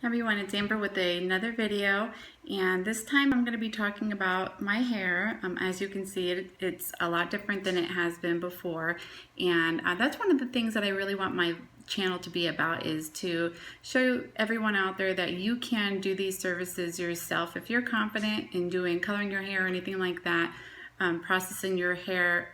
Everyone, it's Amber with another video, and this time I'm going to be talking about my hair. As you can see, it's a lot different than it has been before, and that's one of the things that I really want my channel to be about, is to show everyone out there that you can do these services yourself. If you're confident in doing coloring your hair or anything like that, processing your hair,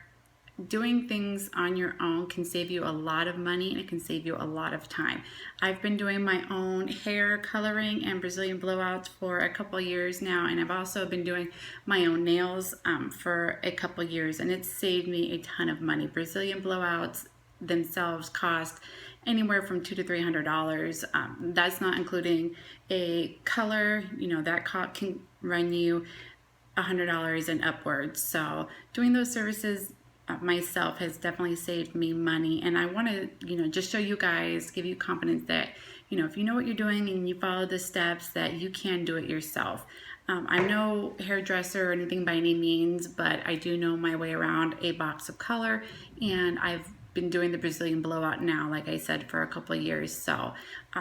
doing things on your own can save you a lot of money and it can save you a lot of time. I've been doing my own hair coloring and Brazilian blowouts for a couple years now, and I've also been doing my own nails for a couple years, and it's saved me a ton of money. Brazilian blowouts themselves cost anywhere from $200 to $300. That's not including a color, that can run you $100 and upwards. So doing those services myself has definitely saved me money, and I want to just show you guys, give you confidence that if you know what you're doing and you follow the steps, that you can do it yourself. I'm no hairdresser or anything by any means, but I do know my way around a box of color, and I've been doing the Brazilian blowout now, like I said, for a couple of years. So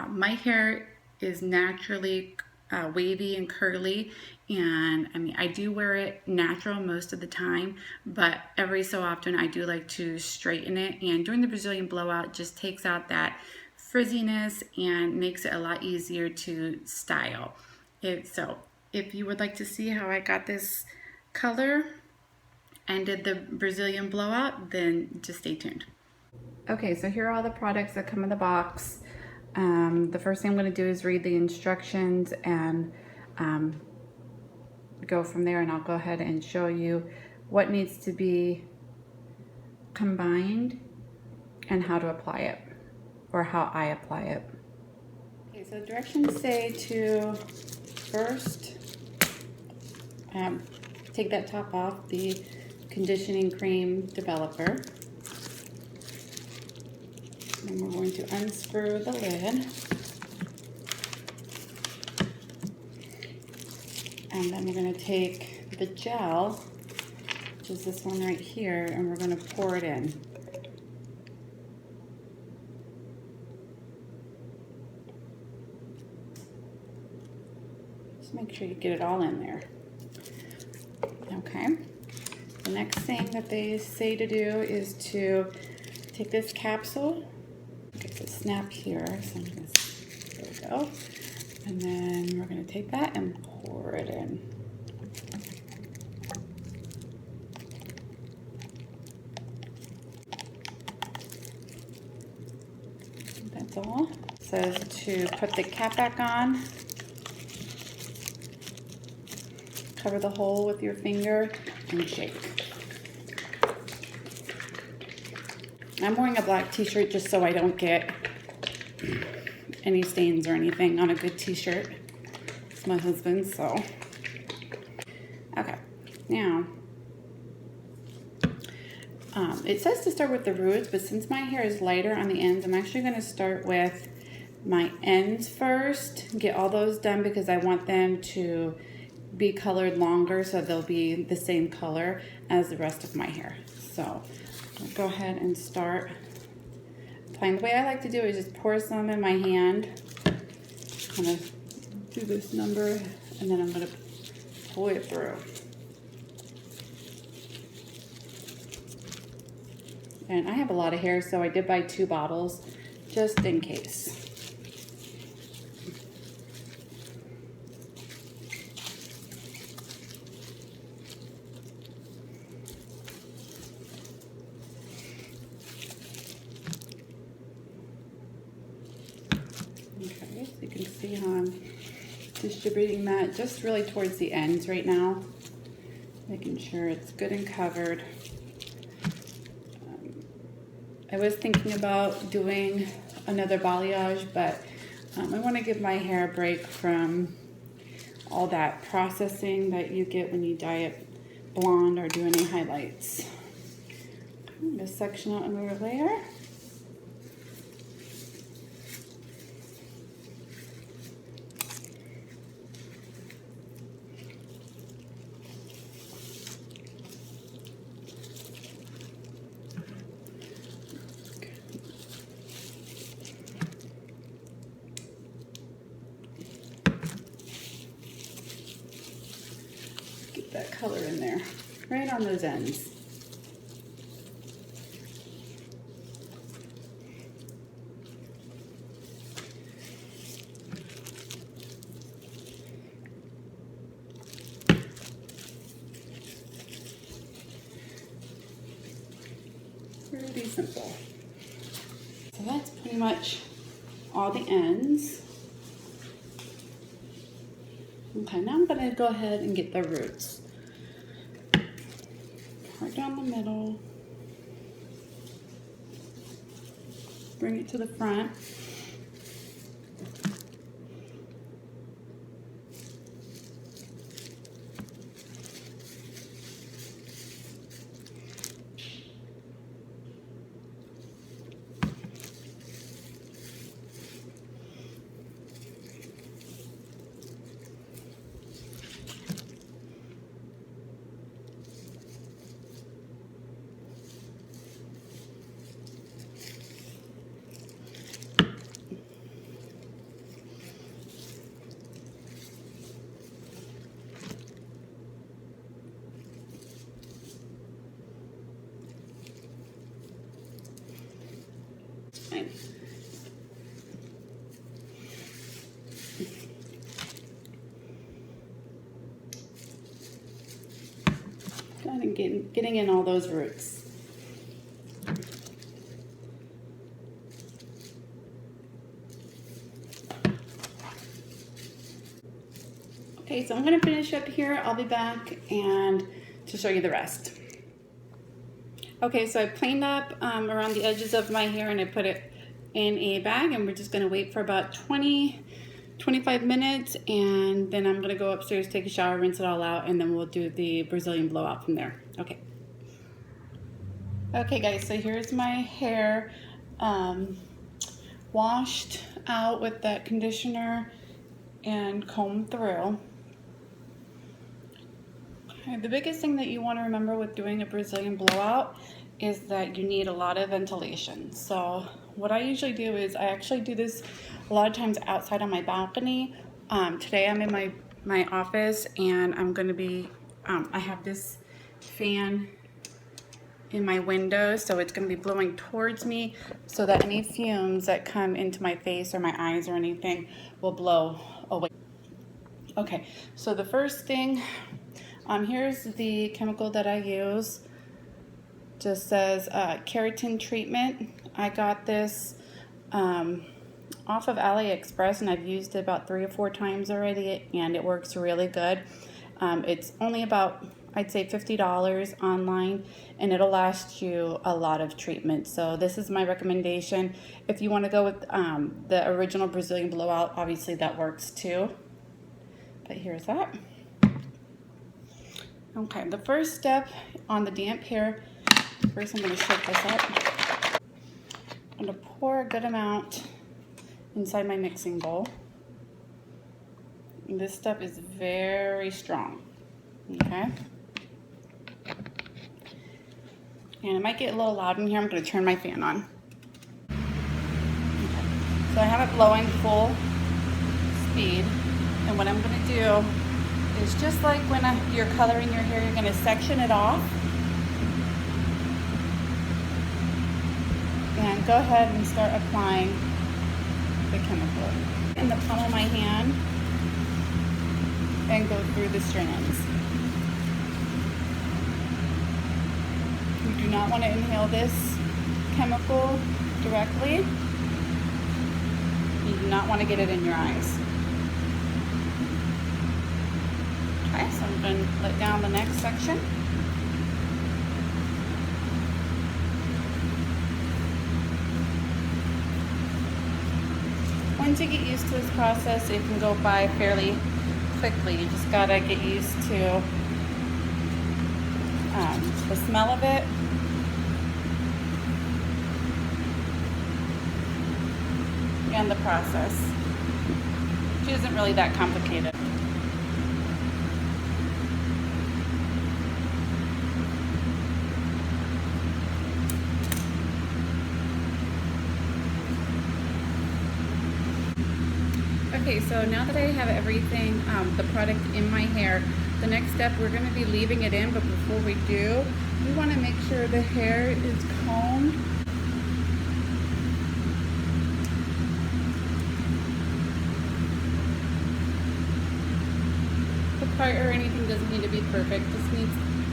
my hair is naturally wavy and curly, and I do wear it natural most of the time, but every so often I do like to straighten it, and doing the Brazilian blowout just takes out that frizziness and makes it a lot easier to style. So if you would like to see how I got this color and did the Brazilian blowout, then just stay tuned. Okay, so here are all the products that come in the box. The first thing I'm going to do is read the instructions and go from there, and I'll go ahead and show you what needs to be combined and how to apply it, or how I apply it. Okay, so directions say to first take that top off, the conditioning cream developer. And we're going to unscrew the lid. And then we're going to take the gel, which is this one right here, and we're going to pour it in. Just make sure you get it all in there. Okay. The next thing that they say to do is to take this capsule. Get the snap here, so there we go. And then we're going to take that and pour it in. That's all. It says to put the cap back on. Cover the hole with your finger and shake. I'm wearing a black t-shirt just so I don't get any stains or anything on a good t-shirt. It's my husband's, so. Okay, now, it says to start with the roots, but since my hair is lighter on the ends, I'm actually going to start with my ends first, get all those done because I want them to be colored longer so they'll be the same color as the rest of my hair. So I'll go ahead and start applying. The way I like to do it is just pour some in my hand, kind of do this number, and then I'm going to pull it through. And I have a lot of hair, so I did buy 2 bottles just in case. Okay, so you can see how I'm distributing that just really towards the ends right now, making sure it's good and covered. I was thinking about doing another balayage, but I want to give my hair a break from all that processing that you get when you dye it blonde or do any highlights. I'm going to section out another layer. color in there, right on those ends. Pretty simple. So that's pretty much all the ends. Okay, now I'm gonna go ahead and get the roots. Right down the middle. Bring it to the front. Fine. Go ahead and getting in all those roots. Okay, so I'm gonna finish up here. I'll be back and to show you the rest. Okay, so I planed up around the edges of my hair and I put it in a bag, and we're just gonna wait for about 25 minutes, and then I'm gonna go upstairs, take a shower, rinse it all out, and then we'll do the Brazilian blowout from there. Okay. Okay guys, so here's my hair washed out with that conditioner and combed through. Okay, the biggest thing that you want to remember with doing a Brazilian blowout is that you need a lot of ventilation. So what I usually do is I actually do this a lot of times outside on my balcony. Today I'm in my office, and I'm going to be, I have this fan in my window, so it's going to be blowing towards me so that any fumes that come into my face or my eyes or anything will blow away. Okay, so the first thing, here's the chemical that I use. Just says keratin treatment. I got this off of AliExpress, and I've used it about 3 or 4 times already, and it works really good. It's only about, I'd say, $50 online, and it'll last you a lot of treatment. So this is my recommendation. If you want to go with the original Brazilian blowout, obviously that works too. But here's that. Okay, the first step on the damp hair, first I'm going to shake this up. I'm going to pour a good amount inside my mixing bowl. And this stuff is very strong, okay? And it might get a little loud in here. I'm going to turn my fan on. Okay. So I have it blowing full speed, and what I'm going to do is, just like when you're coloring your hair, you're going to section it off. And go ahead and start applying the chemical in the palm of my hand and go through the strands. You do not want to inhale this chemical directly. You do not want to get it in your eyes. Okay, so I'm going to let down the next section. Once you get used to this process, it can go by fairly quickly. You just gotta get used to the smell of it. And the process, which isn't really that complicated. Okay, so now that I have everything, the product in my hair, the next step, we're going to be leaving it in, but before we do, we want to make sure the hair is combed. The part or anything doesn't need to be perfect,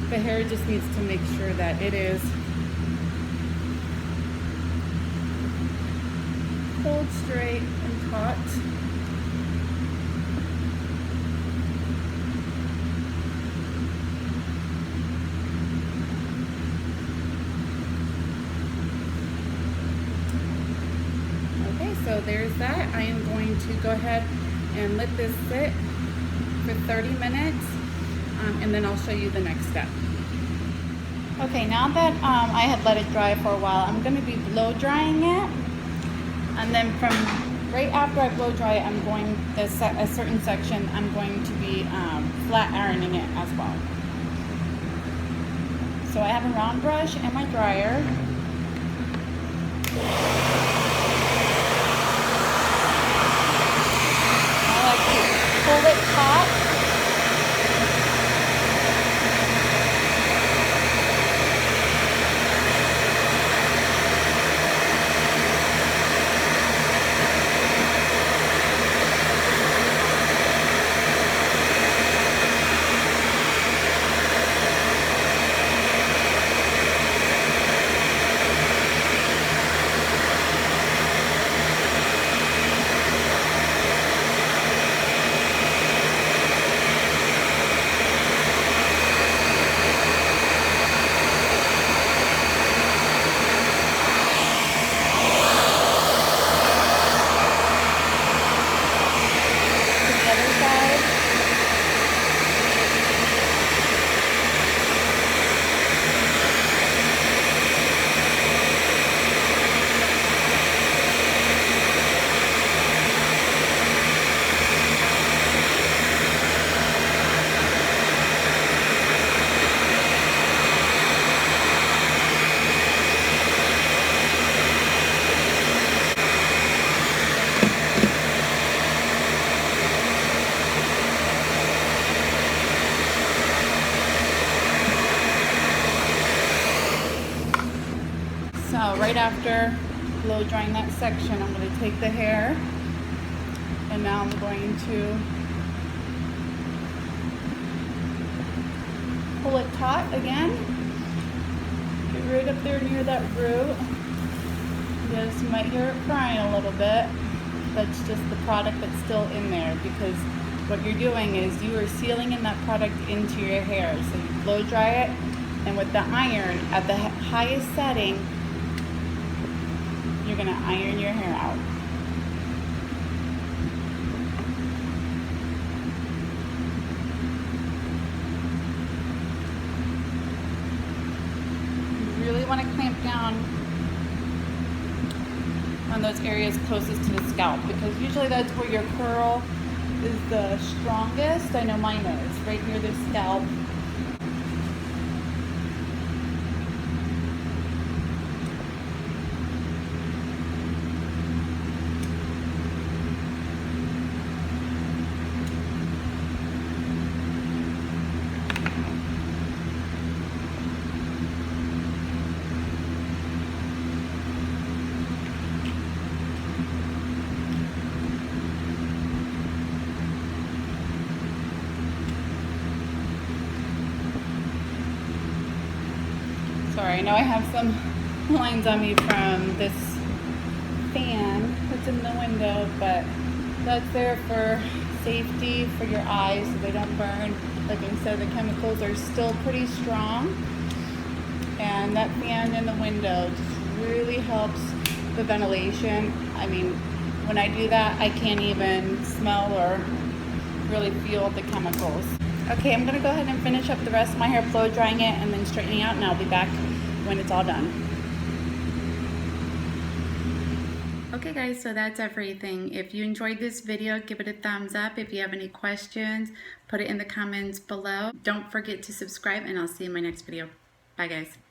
the hair just needs to make sure that it is pulled straight and taut. Okay, so there's that. I am going to go ahead and let this sit for 30 minutes and then I'll show you the next step. Okay, now that I had let it dry for a while, I'm going to be blow drying it, and then from right after I blow dry it, I'm going a certain section I'm going to be flat ironing it as well. So I have a round brush and my dryer. I like to pull it taut. So right after blow drying that section, I'm going to take the hair and now I'm going to pull it taut again. Get right up there near that root. Yes, you might hear it crying a little bit. That's just the product that's still in there, because what you're doing is you are sealing in that product into your hair. So you blow dry it, and with the iron at the highest setting, you're going to iron your hair out. You really want to clamp down on those areas closest to the scalp, because usually that's where your curl is the strongest. I know mine is, right near the scalp. Sorry, I know I have some lines on me from this fan that's in the window, but that's there for safety for your eyes so they don't burn. Like I said, the chemicals are still pretty strong, and that fan in the window just really helps the ventilation. I mean, when I do that, I can't even smell or really feel the chemicals. Okay, I'm gonna go ahead and finish up the rest of my hair, blow drying it and then straightening out, and I'll be back when it's all done. Okay guys, so that's everything. If you enjoyed this video, give it a thumbs up. If you have any questions, put it in the comments below. Don't forget to subscribe, and I'll see you in my next video. Bye guys.